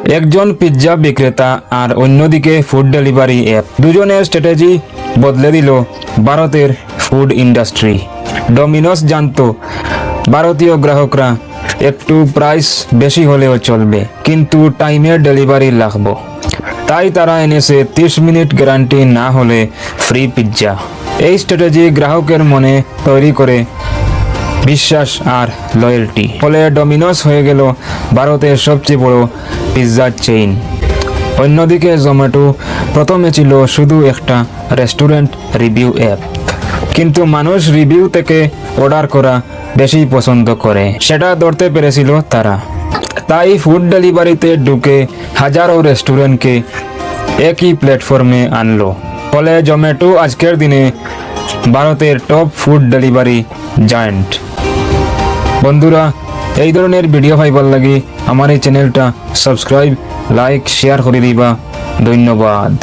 একজন পিৎজা বিক্রেতা আর অন্যদিকে ফুড ডেলিভারি অ্যাপ, দুজনের স্ট্র্যাটেজি বদলে দিল ভারতের ফুড ইন্ডাস্ট্রি। ডমিনোস জানতো ভারতীয় গ্রাহকরা একটু প্রাইস বেশি হলেও চলবে, কিন্তু টাইমের ডেলিভারি লাগবে। তাই তারা এনেছে 30 মিনিট গ্যারান্টি না হলে ফ্রি পিৎজা। এই স্ট্র্যাটেজি গ্রাহকের মনে তৈরি করে বিশ্বাস আর লয়্যালটি। ফলে ডমিনোস হয়ে গেল ভারতের সবচেয়ে বড় পিৎজা চেইন। অন্যদিকে জোম্যাটো প্রথমে ছিল শুধু একটা রেস্টুরেন্ট রিভিউ অ্যাপ, কিন্তু মানুষ রিভিউ থেকে অর্ডার করা বেশি পছন্দ করে, সেটা ধরতে পেরেছিল তারা। তাই ফুড ডেলিভারিতে ঢুকে হাজারো রেস্টুরেন্টকে একই প্ল্যাটফর্মে আনলো। ফলে জোম্যাটো আজকের দিনে ভারতের টপ ফুড ডেলিভারি জায়ান্ট। বন্ধুরা, এই ধরনের ভিডিও পাইবার লাগি আমার এই চ্যানেলটা সাবস্ক্রাইব, লাইক, শেয়ার করে দিবা। ধন্যবাদ।